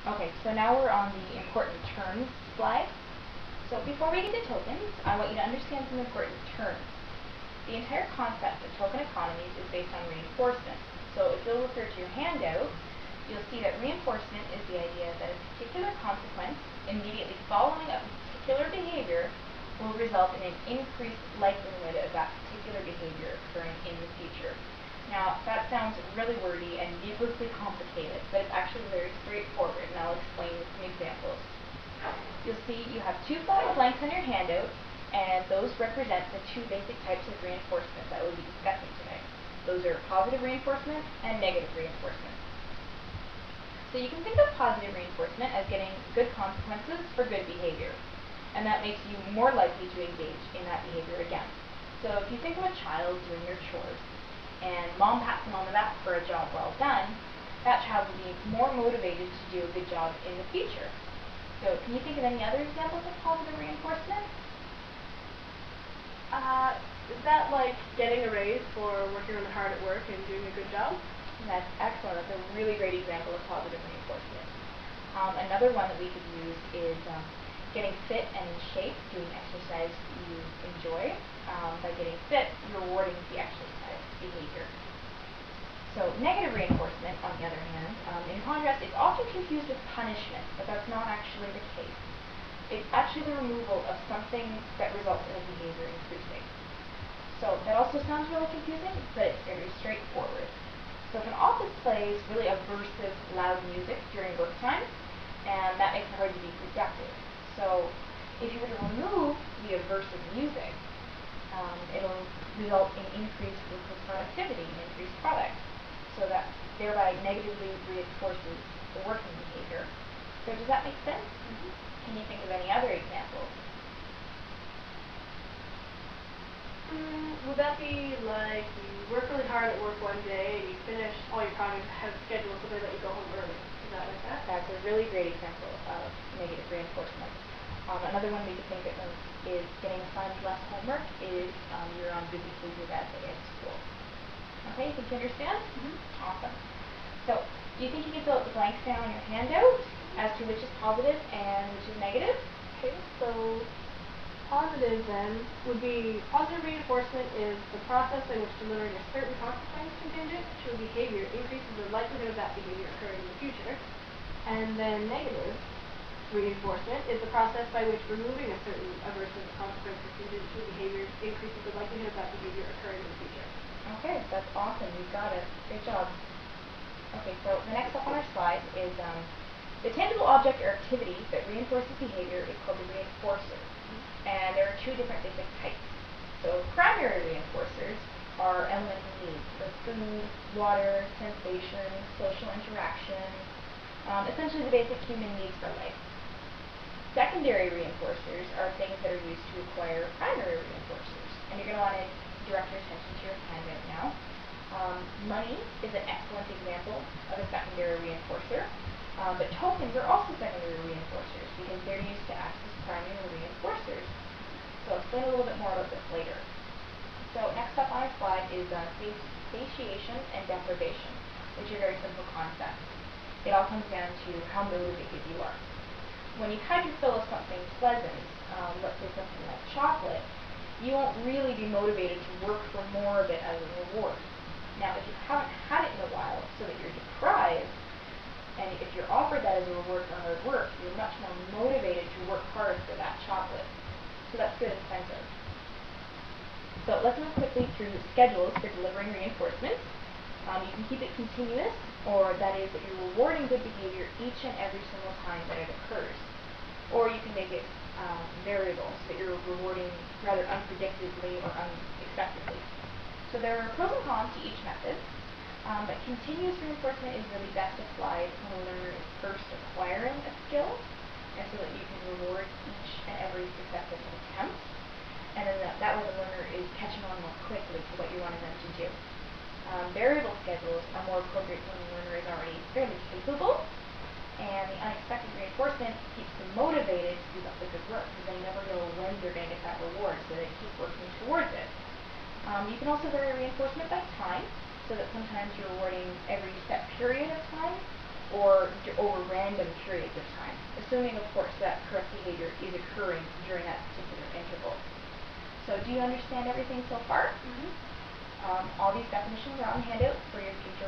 Okay, so now we're on the important terms slide. So before we get to tokens, I want you to understand some important terms. The entire concept of token economies is based on reinforcement. So if you'll refer to your handout, you'll see that reinforcement is the idea that a particular consequence immediately following a particular behavior will result in an increased likelihood of that particular behavior occurring in the future. Now, that sounds really wordy and needlessly complicated, but it's actually very straightforward, and I'll explain with some examples. You'll see you have two blanks on your handout, and those represent the two basic types of reinforcement that we'll be discussing today. Those are positive reinforcement and negative reinforcement. So you can think of positive reinforcement as getting good consequences for good behavior, and that makes you more likely to engage in that behavior again. So if you think of a child doing your chores, and mom pats them on the back for a job well done, that child will be more motivated to do a good job in the future. So can you think of any other examples of positive reinforcement? Is that like getting a raise for working really hard at work and doing a good job? That's excellent. That's a really great example of positive reinforcement. Another one that we could use is getting fit and in shape, doing exercise you enjoy. By getting fit, you're rewarding the exercise behavior. So negative reinforcement, on the other hand, in contrast, is often confused with punishment, but that's not actually the case. It's actually the removal of something that results in a behavior increasing. So that also sounds really confusing, but it's very straightforward. So if an office plays really aversive, loud music during work time, and that makes it hard to be productive. So if you were to remove the aversive music, it'll result in increased worker productivity and increased product, so that thereby negatively reinforces the working behavior. So does that make sense? Mm-hmm. Can you think of any other examples? Would that be like you work really hard at work one day and you finish all your projects ahead of schedule so they let you go home early? Is that like that? That's a really great example of negative reinforcement. Another one we could think of is getting assigned less homework is you're on good behavior that day at school. Okay, you think you understand? Mm-hmm. Awesome. So, do you think you can fill out the blanks down on your handout as to which is positive and which is negative? Okay, so positive then would be positive reinforcement is the process in which delivering a certain consequence contingent to a behavior increases the likelihood of that behavior occurring in the future. And then negative reinforcement is the process by which removing a certain aversive consequence contingent to a behavior increases the likelihood of that behavior occurring in the future. Okay, that's awesome. You got it. Great job. Okay, so the next up on our slide is the tangible object or activity that reinforces behavior is called the reinforcer. And there are two different basic types. So primary reinforcers are elemental needs for food, water, sensation, social interaction, essentially the basic human needs for life. Secondary reinforcers are things that are used to acquire primary reinforcers. And you're going to want to direct your attention to your handout now. Money is an excellent example of a secondary reinforcer. But tokens are also secondary reinforcers because they're used to act as primary reinforcers. So I'll explain a little bit more about this later. So next up on our slide is satiation and deprivation, which are very simple concepts. It all comes down to how motivated you are. When you've had your fill of something pleasant, let's say something like chocolate, you won't really be motivated to work for more of it as a reward. Now, if you haven't had it in a while, so that you're deprived, and if you're offered that as a reward for hard work, you're much more motivated to work hard for that chocolate. So that's good incentive. So let's move quickly through schedules for delivering reinforcement. You can keep it continuous, or that is that you're rewarding good behavior each and every single time that it occurs. Or you can make it variable, so that you're rewarding rather unpredictably or unexpectedly. So there are pros and cons to each method, but continuous reinforcement is really best applied when a learner is first acquiring a skill, and so that you can reward each and every successive attempt, and then that way the learner is catching on more quickly to what you're wanting them to do. Variable schedules are more appropriate when the learner is already fairly capable, and the unexpected reinforcement keeps them motivated to do the good work because they never know when they're going to get that reward, so they keep working towards it. You can also vary reinforcement by time, so that sometimes you're rewarding every set period of time, or over random periods of time, assuming, of course, that correct behavior is occurring during that particular interval. So do you understand everything so far? Mm-hmm. All these definitions are on the handout for your future